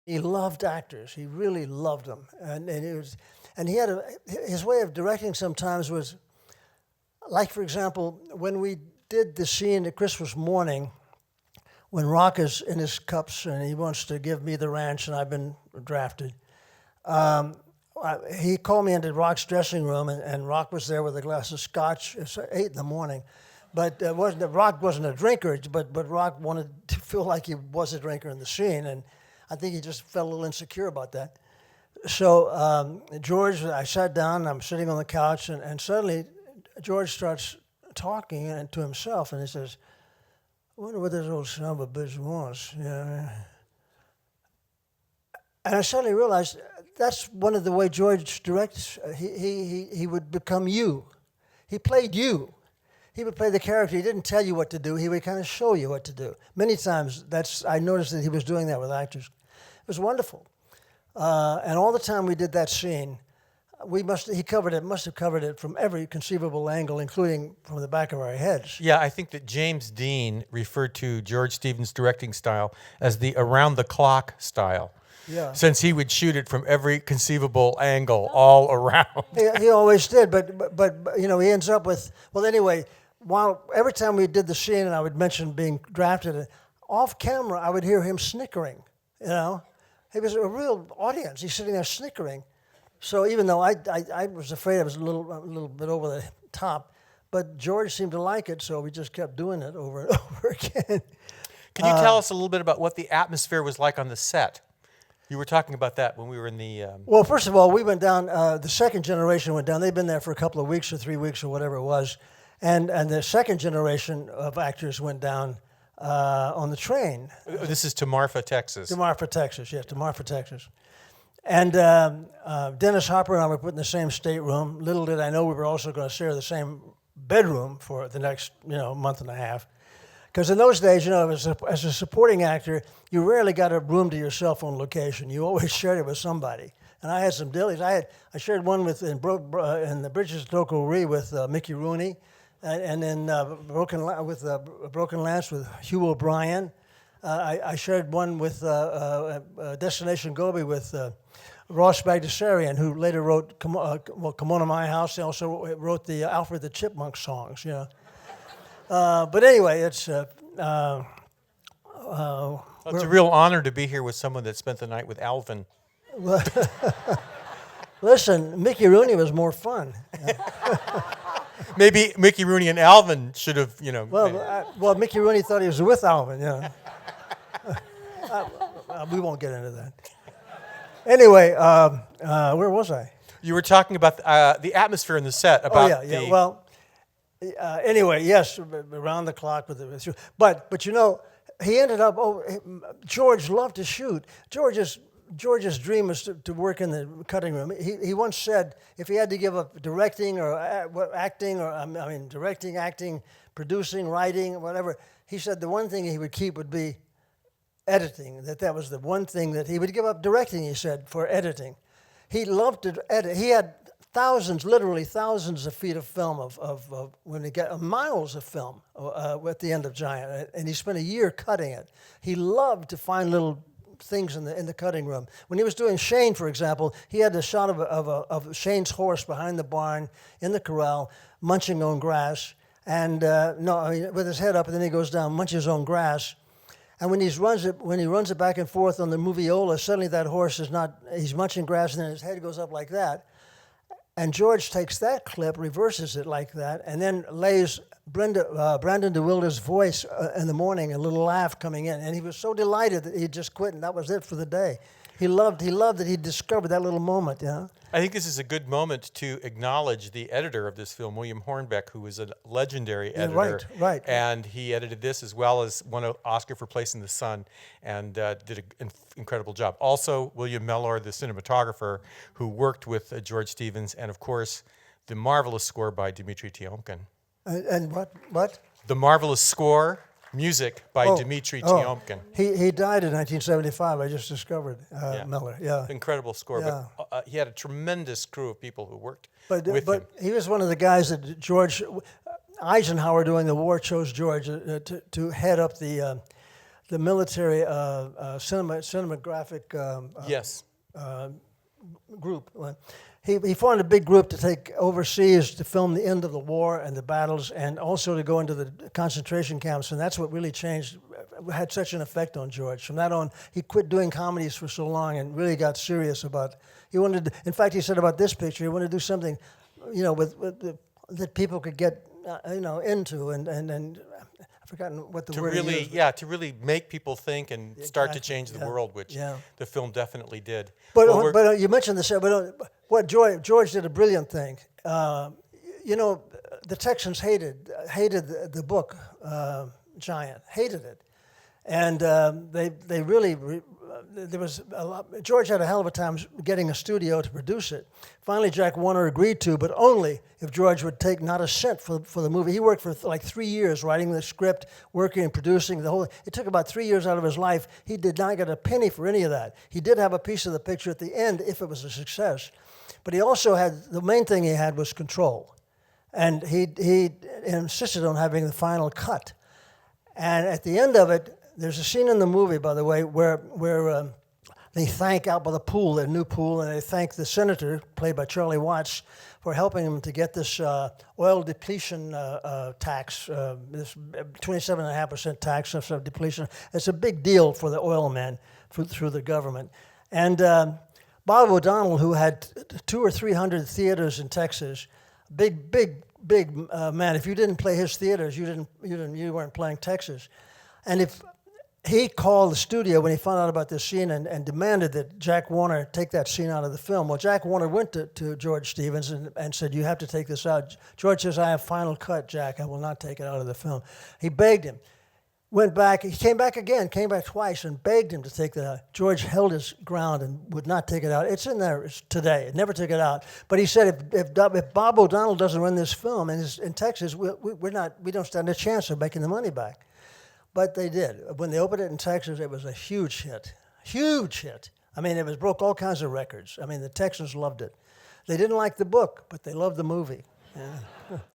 He loved actors. He really loved them, and he had his way of directing sometimes was, like for example, when we did the scene at Christmas morning, when Rock is in his cups and he wants to give me the ranch and I've been drafted. He called me into Rock's dressing room, and Rock was there with a glass of scotch. It's 8 in the morning. But Rock wasn't a drinker, but Rock wanted to feel like he was a drinker in the scene, and I think he just felt a little insecure about that. So George, I sat down, I'm sitting on the couch, and suddenly George starts talking to himself, and he says, I wonder what this old son of a bitch wants. Yeah. And I suddenly realized that's one of the way George directs. He would become you. He played you. He would play the character. He didn't tell you what to do. He would kind of show you what to do. Many times, I noticed that he was doing that with actors. It was wonderful. And all the time we did that scene, must have covered it from every conceivable angle, including from the back of our heads. Yeah, I think that James Dean referred to George Stevens' directing style as the around-the-clock style. Yeah. Since he would shoot it from every conceivable angle all around. He always did, but he ends up with, well, anyway, every time we did the scene and I would mention being drafted, off camera I would hear him snickering, He was a real audience. He's sitting there snickering. So even though I was afraid I was a little bit over the top, but George seemed to like it, so we just kept doing it over and over again. Can you tell us a little bit about what the atmosphere was like on the set? You were talking about that when we were in the... Well, first of all, we went down, the second generation went down. They'd been there for a couple of weeks or 3 weeks or whatever it was. And the second generation of actors went down on the train. This is to Marfa, Texas. To Marfa, Texas, yes, to Marfa, Texas. And Dennis Hopper and I were put in the same stateroom. Little did I know we were also going to share the same bedroom for the next, month and a half. Because in those days, as a supporting actor, you rarely got a room to yourself on location. You always shared it with somebody. And I had some dealies. I shared one in the Bridges of Toko-Ri with Mickey Rooney, and then Broken Lance with Hugh O'Brien. I shared one with Destination Gobi with Ross Bagdasarian, who later wrote Come On to My House. He also wrote the Alfred the Chipmunk songs, But anyway, it's it's a real honor to be here with someone that spent the night with Alvin. Listen, Mickey Rooney was more fun. Maybe Mickey Rooney and Alvin should have, Well, Mickey Rooney thought he was with Alvin, we won't get into that. Anyway, where was I? You were talking about the atmosphere in the set. About Well. Anyway, yes, around the clock with but he ended up. George loved to shoot. George's dream was to work in the cutting room. He once said if he had to give up directing or acting directing, acting, producing, writing, whatever, he said the one thing he would keep would be editing. That was the one thing that he would give up directing. He said for editing, he loved to edit. He had literally thousands of feet of film of when he got miles of film at the end of Giant, and he spent a year cutting it. He loved to find little things in the cutting room. When he was doing Shane, for example, he had a shot of Shane's horse behind the barn in the corral, munching on grass, and with his head up, and then he goes down, munches his own grass. And when he runs it back and forth on the moviola, suddenly that horse he's munching grass, and then his head goes up like that. And George takes that clip, reverses it like that, and then lays Brandon DeWilder's voice in the morning, a little laugh coming in. And he was so delighted that he just quit, and that was it for the day. He loved that he discovered that little moment, I think this is a good moment to acknowledge the editor of this film, William Hornbeck, who was a legendary editor. Right. And he edited this as well as won an Oscar for Place in the Sun and did an incredible job. Also, William Mellor, the cinematographer, who worked with George Stevens, and of course, the marvelous score by Dmitri Tiomkin. And what? The marvelous score, music by Dmitri Tiomkin. He died in 1975, I just discovered, Miller, Incredible score, Yeah. but he had a tremendous crew of people who worked with him. But he was one of the guys that Eisenhower during the war chose George to head up the the military cinematographic Yes. group. He formed a big group to take overseas to film the end of the war and the battles, and also to go into the concentration camps. And that's what really changed, had such an effect on George. From that on, he quit doing comedies for so long and really got serious about. He wanted. In fact, he said about this picture, he wanted to do something, that people could get, into, and I've forgotten what the word Really, is. to really make people think and start to change the world, which the film definitely did. But you mentioned this. What George did a brilliant thing. The Texans hated the book Giant, hated it, and they really. There was a lot. George had a hell of a time getting a studio to produce it. Finally, Jack Warner agreed to, but only if George would take not a cent for the movie. He worked for like 3 years writing the script, working and producing the whole. It took about 3 years out of his life. He did not get a penny for any of that. He did have a piece of the picture at the end if it was a success, but he also had the main thing he had was control, and he insisted on having the final cut. And at the end of it, there's a scene in the movie, by the way, where they thank out by the pool, their new pool, and they thank the senator, played by Charlie Watts, for helping him to get this oil depletion tax, this 27.5% tax of depletion. It's a big deal for the oil men through the government. And Bob O'Donnell, who had 200 or 300 theaters in Texas, big man. If you didn't play his theaters, you weren't playing Texas. And if he called the studio when he found out about this scene and demanded that Jack Warner take that scene out of the film. Well, Jack Warner went to George Stevens and said, "You have to take this out." George says, "I have final cut, Jack. I will not take it out of the film." He begged him. Went back. He came back again, came back twice, and begged him to take that out. George held his ground and would not take it out. It's in there today. It never took it out. But he said, if Bob O'Donnell doesn't run this film in Texas, we don't stand a chance of making the money back. But they did. When they opened it in Texas, it was a huge hit. Huge hit. I mean, it broke all kinds of records. I mean, the Texans loved it. They didn't like the book, but they loved the movie. Yeah.